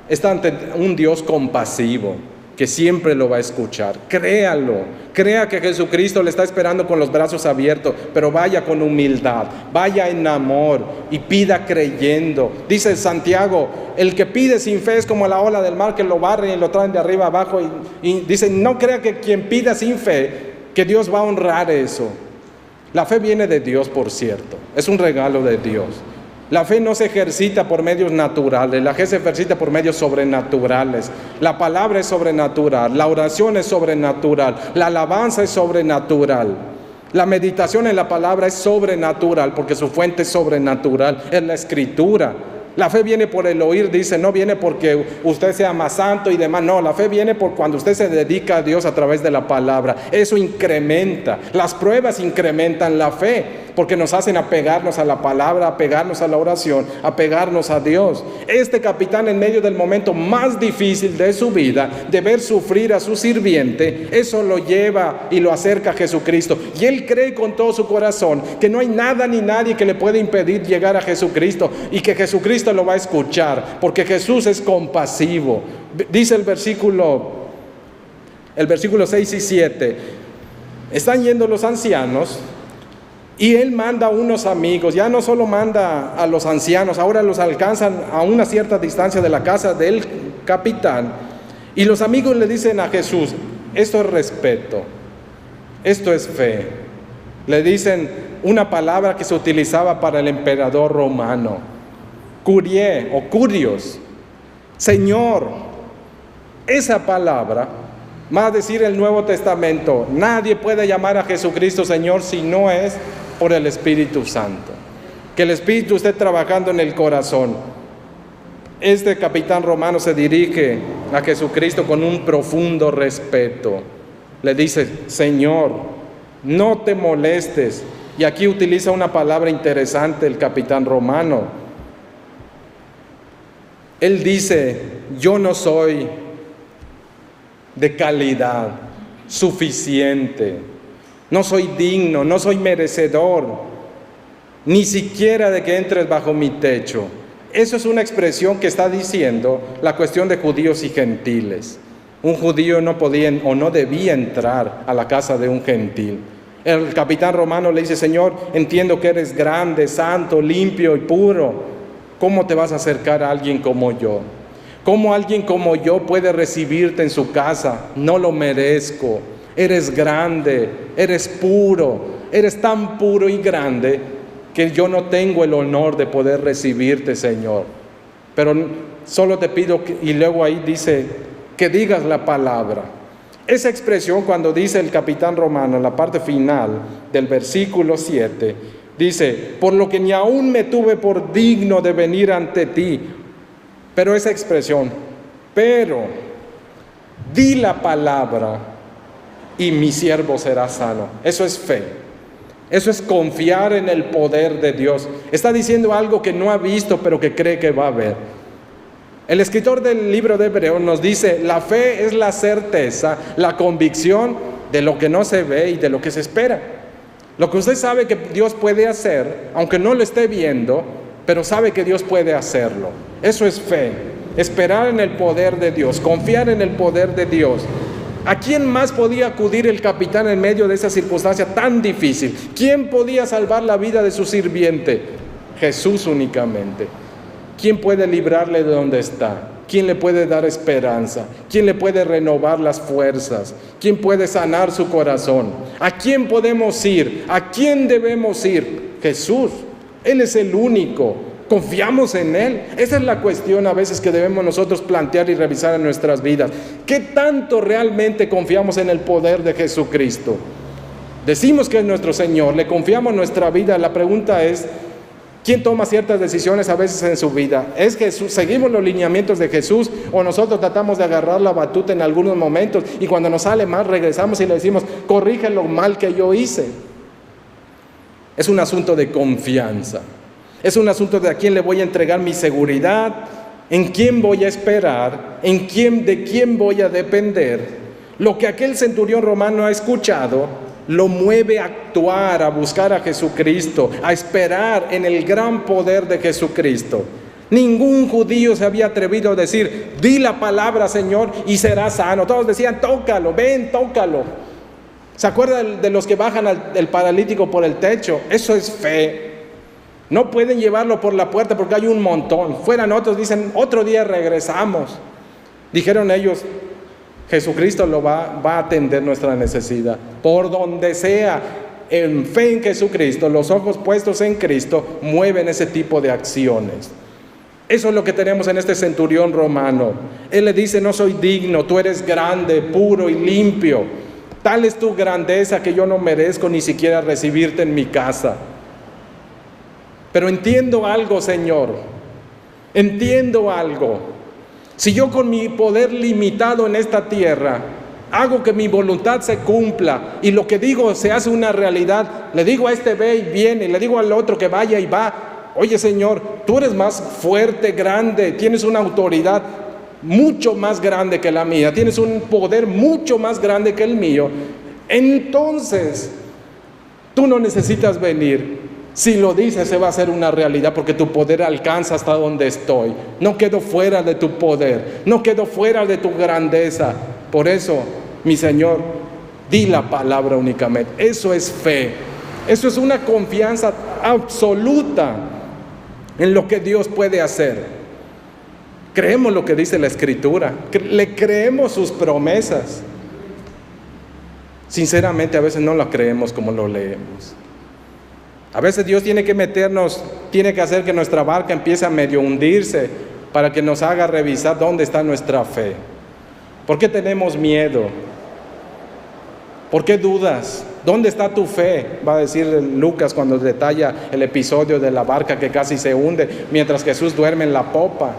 está ante un Dios compasivo, que siempre lo va a escuchar. Créalo, crea que Jesucristo le está esperando con los brazos abiertos, pero vaya con humildad, vaya en amor y pida creyendo. Dice Santiago, el que pide sin fe es como la ola del mar que lo barren y lo traen de arriba abajo. Y dice, no crea que quien pida sin fe, que Dios va a honrar eso. La fe viene de Dios, por cierto, es un regalo de Dios. La fe no se ejercita por medios naturales, la fe se ejercita por medios sobrenaturales. La palabra es sobrenatural, la oración es sobrenatural, la alabanza es sobrenatural. La meditación en la palabra es sobrenatural porque su fuente es sobrenatural, es la Escritura. La fe viene por el oír, dice, no viene porque usted sea más santo y demás, no, la fe viene por cuando usted se dedica a Dios a través de la palabra. Eso incrementa, las pruebas incrementan la fe, porque nos hacen apegarnos a la palabra, apegarnos a la oración, apegarnos a Dios. Este capitán, en medio del momento más difícil de su vida, de ver sufrir a su sirviente, eso lo lleva y lo acerca a Jesucristo. Y él cree con todo su corazón que no hay nada ni nadie que le pueda impedir llegar a Jesucristo y que Jesucristo lo va a escuchar, porque Jesús es compasivo. Dice el versículo 6 y 7, están yendo los ancianos y él manda a unos amigos, ya no solo manda a los ancianos, ahora los alcanzan a una cierta distancia de la casa del capitán, y los amigos le dicen a Jesús, esto es respeto, esto es fe. Le dicen una palabra que se utilizaba para el emperador romano, curie o curios, Señor. Esa palabra va a decir el Nuevo Testamento, nadie puede llamar a Jesucristo Señor si no es por el Espíritu Santo, que el Espíritu esté trabajando en el corazón. Este capitán romano se dirige a Jesucristo con un profundo respeto. Le dice, Señor, no te molestes. Y aquí utiliza una palabra interesante el capitán romano. Él dice, yo no soy de calidad suficiente, no soy digno, no soy merecedor, ni siquiera de que entres bajo mi techo. Eso es una expresión que está diciendo la cuestión de judíos y gentiles. Un judío no podía o no debía entrar a la casa de un gentil. El capitán romano le dice: Señor, entiendo que eres grande, santo, limpio y puro. ¿Cómo te vas a acercar a alguien como yo? ¿Cómo alguien como yo puede recibirte en su casa? No lo merezco. Eres grande, eres puro, eres tan puro y grande que yo no tengo el honor de poder recibirte, Señor. Pero solo te pido y luego ahí dice que digas la palabra. Esa expresión, cuando dice el capitán romano en la parte final del versículo 7, dice: por lo que ni aún me tuve por digno de venir ante ti. Pero esa expresión, pero di la palabra y mi siervo será sano. Eso es fe. Eso es confiar en el poder de Dios. Está diciendo algo que no ha visto, pero que cree que va a ver. El escritor del libro de Hebreos nos dice: la fe es la certeza, la convicción de lo que no se ve y de lo que se espera. Lo que usted sabe que Dios puede hacer, aunque no lo esté viendo, pero sabe que Dios puede hacerlo. Eso es fe. Esperar en el poder de Dios, confiar en el poder de Dios. ¿A quién más podía acudir el capitán en medio de esa circunstancia tan difícil? ¿Quién podía salvar la vida de su sirviente? Jesús únicamente. ¿Quién puede librarle de donde está? ¿Quién le puede dar esperanza? ¿Quién le puede renovar las fuerzas? ¿Quién puede sanar su corazón? ¿A quién podemos ir? ¿A quién debemos ir? Jesús. Él es el único. ¿Confiamos en Él? Esa es la cuestión a veces que debemos nosotros plantear y revisar en nuestras vidas. ¿Qué tanto realmente confiamos en el poder de Jesucristo? Decimos que es nuestro Señor, le confiamos nuestra vida. La pregunta es: ¿quién toma ciertas decisiones a veces en su vida? ¿Es Jesús? ¿Seguimos los lineamientos de Jesús? ¿O nosotros tratamos de agarrar la batuta en algunos momentos y cuando nos sale mal regresamos y le decimos: corrige lo mal que yo hice? Es un asunto de confianza. Es un asunto de a quién le voy a entregar mi seguridad, en quién voy a esperar, de quién voy a depender. Lo que aquel centurión romano ha escuchado lo mueve a actuar, a buscar a Jesucristo, a esperar en el gran poder de Jesucristo. Ningún judío se había atrevido a decir: di la palabra, Señor, y será sano. Todos decían: tócalo, ven, tócalo. ¿Se acuerdan de los que bajan el paralítico por el techo? Eso es fe. No pueden llevarlo por la puerta porque hay un montón. Fueran otros, dicen: otro día regresamos. Dijeron ellos: Jesucristo lo va a atender nuestra necesidad. Por donde sea, en fe en Jesucristo, los ojos puestos en Cristo, mueven ese tipo de acciones. Eso es lo que tenemos en este centurión romano. Él le dice: no soy digno, tú eres grande, puro y limpio. Tal es tu grandeza que yo no merezco ni siquiera recibirte en mi casa. Pero entiendo algo, Señor. Entiendo algo. Si yo con mi poder limitado en esta tierra hago que mi voluntad se cumpla y lo que digo se hace una realidad, le digo a este: ve y viene, le digo al otro que vaya y va. Oye, Señor, tú eres más fuerte, grande, tienes una autoridad mucho más grande que la mía, tienes un poder mucho más grande que el mío. Entonces, tú no necesitas venir. Si lo dices, se va a hacer una realidad porque tu poder alcanza hasta donde estoy. No quedo fuera de tu poder, no quedo fuera de tu grandeza. Por eso, mi Señor, di la palabra únicamente. Eso es fe. Eso es una confianza absoluta en lo que Dios puede hacer. Creemos lo que dice la Escritura, le creemos sus promesas. Sinceramente, a veces no la creemos como lo leemos. A veces Dios tiene que hacer que nuestra barca empiece a medio hundirse para que nos haga revisar dónde está nuestra fe. ¿Por qué tenemos miedo? ¿Por qué dudas? ¿Dónde está tu fe? Va a decir Lucas cuando detalla el episodio de la barca que casi se hunde mientras Jesús duerme en la popa.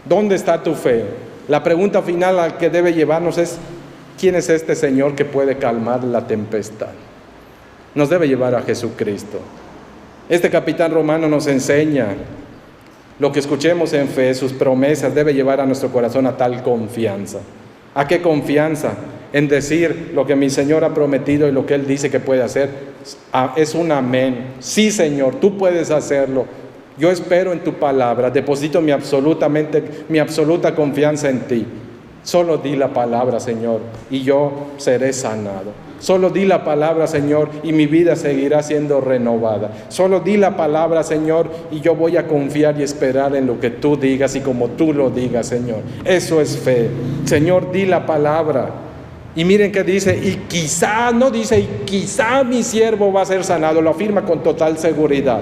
¿Dónde está tu fe? La pregunta final a la que debe llevarnos es: ¿quién es este Señor que puede calmar la tempestad? Nos debe llevar a Jesucristo. Este capitán romano nos enseña lo que escuchemos en fe, sus promesas, debe llevar a nuestro corazón a tal confianza. ¿A qué confianza? En decir lo que mi Señor ha prometido y lo que Él dice que puede hacer. Es un amén. Sí, Señor, tú puedes hacerlo. Yo espero en tu palabra, deposito mi absoluta confianza en ti. Solo di la palabra, Señor, y yo seré sanado. Solo di la palabra, Señor, y mi vida seguirá siendo renovada. Solo di la palabra, Señor, y yo voy a confiar y esperar en lo que tú digas y como tú lo digas, Señor. Eso es fe. Señor, di la palabra. Y miren que dice, y quizá, no dice, y quizá mi siervo va a ser sanado. Lo afirma con total seguridad.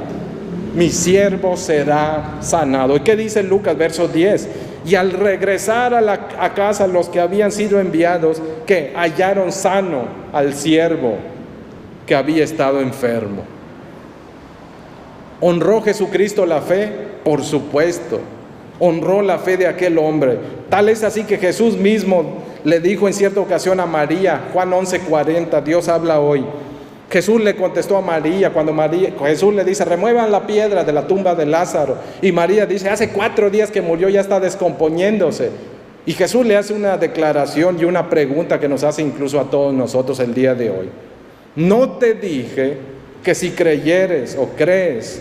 Mi siervo será sanado. ¿Y qué dice Lucas, verso 10? Y al regresar a casa los que habían sido enviados, que hallaron sano al siervo que había estado enfermo. ¿Honró Jesucristo la fe? Por supuesto. Honró la fe de aquel hombre. Tal es así que Jesús mismo le dijo en cierta ocasión a María, Juan 11:40, Dios habla hoy. Jesús le contestó a María, Jesús le dice, remuevan la piedra de la tumba de Lázaro. Y María dice, hace 4 días que murió, ya está descomponiéndose. Y Jesús le hace una declaración y una pregunta que nos hace incluso a todos nosotros el día de hoy. ¿No te dije que si creyeres o crees,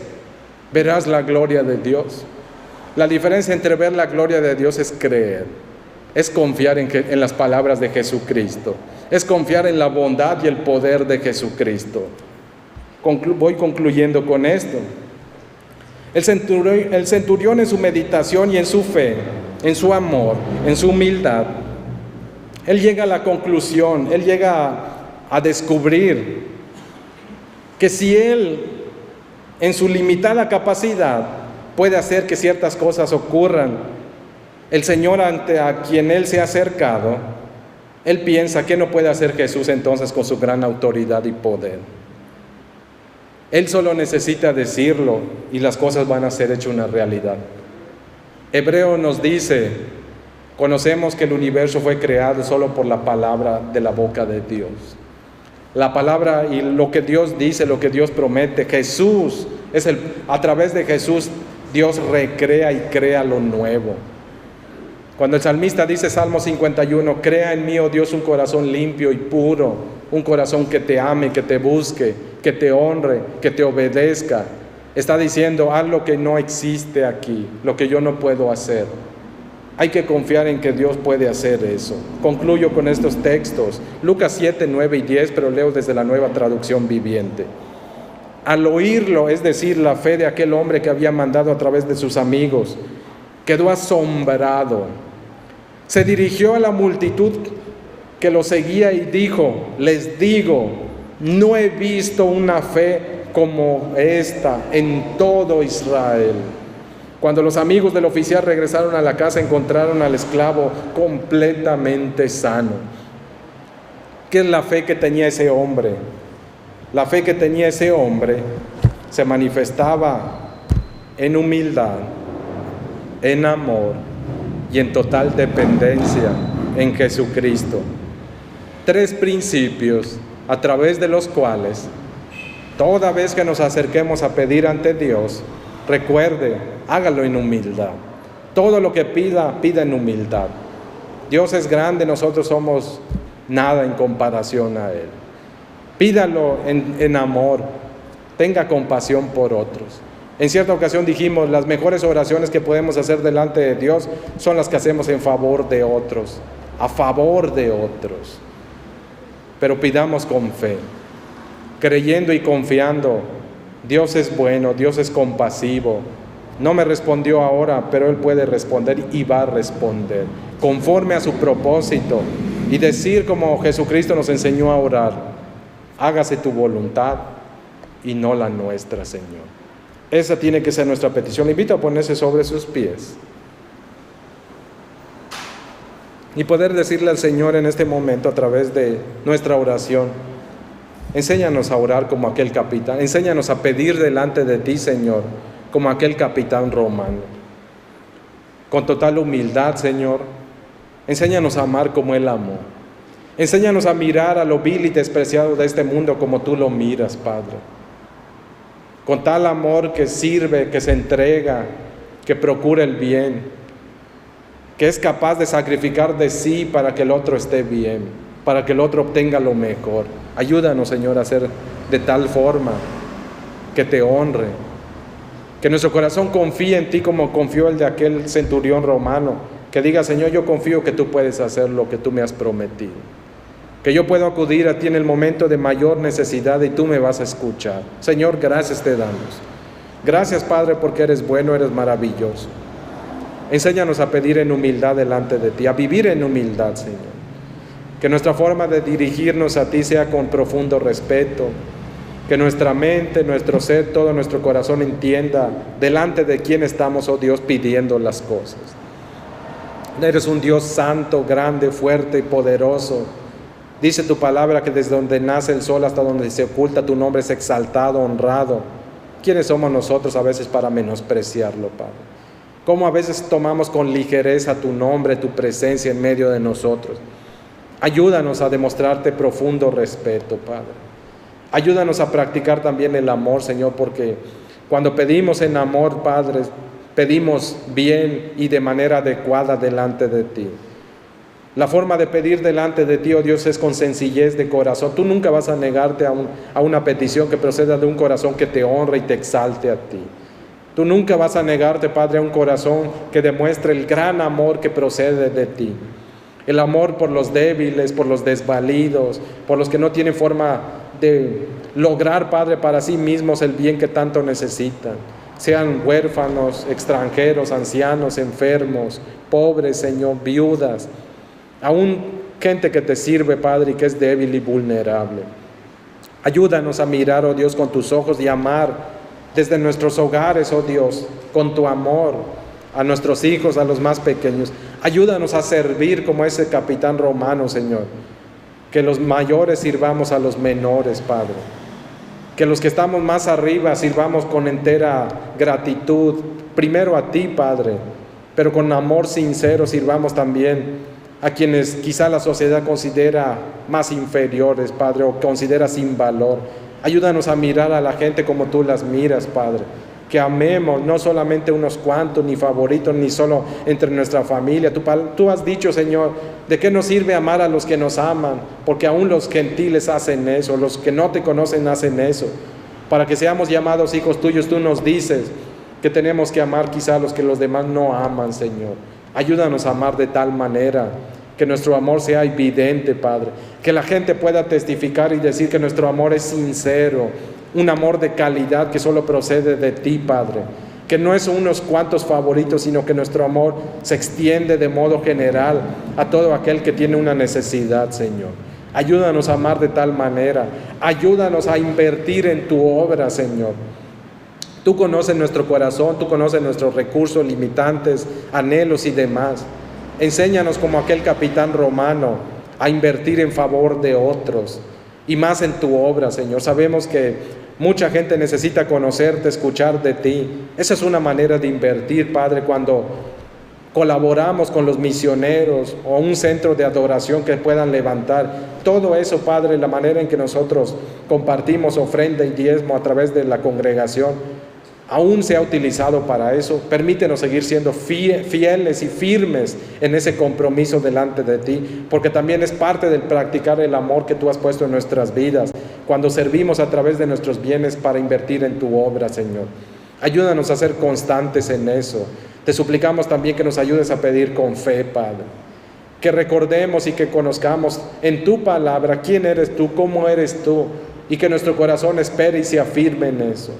verás la gloria de Dios? La diferencia entre ver la gloria de Dios es creer, es confiar en las palabras de Jesucristo. Es confiar en la bondad y el poder de Jesucristo. Voy concluyendo con esto. El centurión en su meditación y en su fe, en su amor, en su humildad, él llega a la conclusión, él llega a descubrir que si él, en su limitada capacidad, puede hacer que ciertas cosas ocurran, el Señor a quien él se ha acercado, él piensa, ¿qué no puede hacer Jesús entonces con su gran autoridad y poder? Él solo necesita decirlo y las cosas van a ser hechas una realidad. Hebreo nos dice, conocemos que el universo fue creado solo por la palabra de la boca de Dios. La palabra y lo que Dios dice, lo que Dios promete, Jesús, a través de Jesús, Dios recrea y crea lo nuevo. Cuando el salmista dice, Salmo 51, crea en mí, oh Dios, un corazón limpio y puro, un corazón que te ame, que te busque, que te honre, que te obedezca. Está diciendo, haz lo que no existe aquí, lo que yo no puedo hacer. Hay que confiar en que Dios puede hacer eso. Concluyo con estos textos, Lucas 7, 9 y 10, pero leo desde la Nueva Traducción Viviente. Al oírlo, es decir, la fe de aquel hombre que había mandado a través de sus amigos, quedó asombrado. Se dirigió a la multitud que lo seguía y dijo, les digo, no he visto una fe como esta en todo Israel. Cuando los amigos del oficial regresaron a la casa, encontraron al esclavo completamente sano. ¿Qué es la fe que tenía ese hombre? La fe que tenía ese hombre se manifestaba en humildad, en amor y en total dependencia en Jesucristo. 3 principios a través de los cuales, toda vez que nos acerquemos a pedir ante Dios, recuerde, hágalo en humildad. Todo lo que pida, pida en humildad. Dios es grande, nosotros somos nada en comparación a Él. Pídalo en amor, tenga compasión por otros. En cierta ocasión dijimos, las mejores oraciones que podemos hacer delante de Dios son las que hacemos en favor de otros, a favor de otros. Pero pidamos con fe, creyendo y confiando. Dios es bueno, Dios es compasivo. No me respondió ahora, pero Él puede responder y va a responder, conforme a su propósito. Y decir como Jesucristo nos enseñó a orar, hágase tu voluntad y no la nuestra, Señor. Esa tiene que ser nuestra petición. Le invito a ponerse sobre sus pies y poder decirle al Señor en este momento a través de nuestra oración, enséñanos a orar como aquel capitán, enséñanos a pedir delante de ti, Señor, como aquel capitán romano. Con total humildad, Señor, enséñanos a amar como Él amó. Enséñanos a mirar a lo vil y despreciado de este mundo como tú lo miras, Padre. Con tal amor que sirve, que se entrega, que procura el bien, que es capaz de sacrificar de sí para que el otro esté bien, para que el otro obtenga lo mejor. Ayúdanos, Señor, a hacer de tal forma que te honre, que nuestro corazón confíe en ti como confió el de aquel centurión romano, que diga, Señor, yo confío que tú puedes hacer lo que tú me has prometido, que yo puedo acudir a ti en el momento de mayor necesidad y tú me vas a escuchar. Señor, gracias te damos. Gracias, Padre, porque eres bueno, eres maravilloso. Enséñanos a pedir en humildad delante de ti, a vivir en humildad, Señor. Que nuestra forma de dirigirnos a ti sea con profundo respeto, que nuestra mente, nuestro ser, todo nuestro corazón entienda delante de quién estamos, oh Dios, pidiendo las cosas. Eres un Dios santo, grande, fuerte y poderoso. Dice tu palabra que desde donde nace el sol hasta donde se oculta tu nombre es exaltado, honrado. ¿Quiénes somos nosotros a veces para menospreciarlo, Padre? ¿Cómo a veces tomamos con ligereza tu nombre, tu presencia en medio de nosotros? Ayúdanos a demostrarte profundo respeto, Padre. Ayúdanos a practicar también el amor, Señor, porque cuando pedimos en amor, Padre, pedimos bien y de manera adecuada delante de ti. La forma de pedir delante de ti, oh Dios, es con sencillez de corazón. Tú nunca vas a negarte a una petición que proceda de un corazón que te honre y te exalte a ti. Tú nunca vas a negarte, Padre, a un corazón que demuestre el gran amor que procede de ti. El amor por los débiles, por los desvalidos, por los que no tienen forma de lograr, Padre, para sí mismos el bien que tanto necesitan. Sean huérfanos, extranjeros, ancianos, enfermos, pobres, Señor, viudas. Aún gente que te sirve, Padre, y que es débil y vulnerable. Ayúdanos a mirar, oh Dios, con tus ojos y amar desde nuestros hogares, oh Dios, con tu amor, a nuestros hijos, a los más pequeños. Ayúdanos a servir como ese capitán romano, Señor. Que los mayores sirvamos a los menores, Padre. Que los que estamos más arriba sirvamos con entera gratitud, primero a ti, Padre, pero con amor sincero sirvamos también a quienes quizá la sociedad considera más inferiores, Padre, o considera sin valor. Ayúdanos a mirar a la gente como tú las miras, Padre. Que amemos, no solamente unos cuantos, ni favoritos, ni solo entre nuestra familia. Tú has dicho, Señor, ¿de qué nos sirve amar a los que nos aman? Porque aún los gentiles hacen eso, los que no te conocen hacen eso. Para que seamos llamados hijos tuyos, tú nos dices que tenemos que amar quizá a los que los demás no aman, Señor. Ayúdanos a amar de tal manera que nuestro amor sea evidente, Padre. Que la gente pueda testificar y decir que nuestro amor es sincero, un amor de calidad que solo procede de ti, Padre. Que no es unos cuantos favoritos, sino que nuestro amor se extiende de modo general a todo aquel que tiene una necesidad, Señor. Ayúdanos a amar de tal manera. Ayúdanos a invertir en tu obra, Señor. Tú conoces nuestro corazón, tú conoces nuestros recursos limitantes, anhelos y demás. Enséñanos como aquel capitán romano a invertir en favor de otros y más en tu obra, Señor. Sabemos que mucha gente necesita conocerte, escuchar de ti. Esa es una manera de invertir, Padre, cuando colaboramos con los misioneros o un centro de adoración que puedan levantar. Todo eso, Padre, la manera en que nosotros compartimos ofrenda y diezmo a través de la congregación, aún se ha utilizado para eso. Permítenos seguir siendo fieles y firmes en ese compromiso delante de ti, porque también es parte del practicar el amor que tú has puesto en nuestras vidas, cuando servimos a través de nuestros bienes para invertir en tu obra, Señor. Ayúdanos a ser constantes en eso. Te suplicamos también que nos ayudes a pedir con fe, Padre. Que recordemos y que conozcamos en tu palabra quién eres tú, cómo eres tú, y que nuestro corazón espere y se afirme en eso.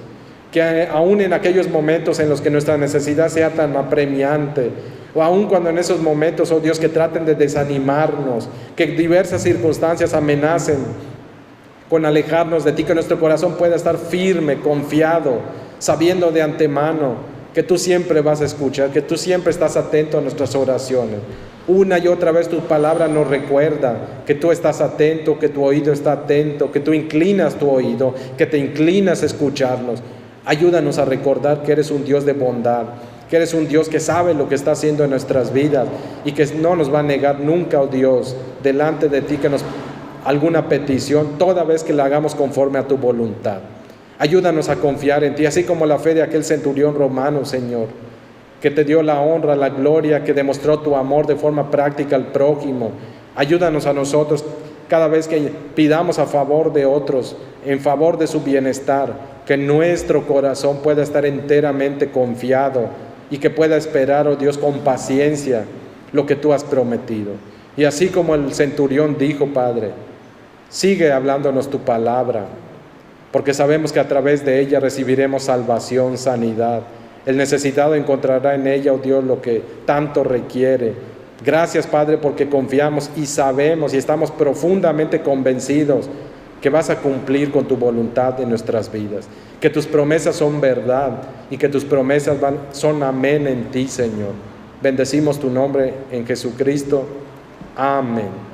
Que aún en aquellos momentos en los que nuestra necesidad sea tan apremiante, o aún cuando en esos momentos, oh Dios, que traten de desanimarnos, que diversas circunstancias amenacen con alejarnos de ti, que nuestro corazón pueda estar firme, confiado, sabiendo de antemano que tú siempre vas a escuchar, que tú siempre estás atento a nuestras oraciones. Una y otra vez tu palabra nos recuerda que tú estás atento, que tu oído está atento, que tú inclinas tu oído, que te inclinas a escucharnos. Ayúdanos a recordar que eres un Dios de bondad, que eres un Dios que sabe lo que está haciendo en nuestras vidas y que no nos va a negar nunca, oh Dios, delante de ti que nos alguna petición, toda vez que la hagamos conforme a tu voluntad. Ayúdanos a confiar en ti, así como la fe de aquel centurión romano, Señor, que te dio la honra, la gloria, que demostró tu amor de forma práctica al prójimo. Ayúdanos a nosotros cada vez que pidamos a favor de otros, en favor de su bienestar, que nuestro corazón pueda estar enteramente confiado y que pueda esperar, oh Dios, con paciencia lo que tú has prometido. Y así como el centurión dijo, Padre, sigue hablándonos tu palabra, porque sabemos que a través de ella recibiremos salvación, sanidad. El necesitado encontrará en ella, oh Dios, lo que tanto requiere. Gracias, Padre, porque confiamos y sabemos y estamos profundamente convencidos que vas a cumplir con tu voluntad en nuestras vidas, que tus promesas son verdad y que tus promesas son amén en ti, Señor. Bendecimos tu nombre en Jesucristo. Amén.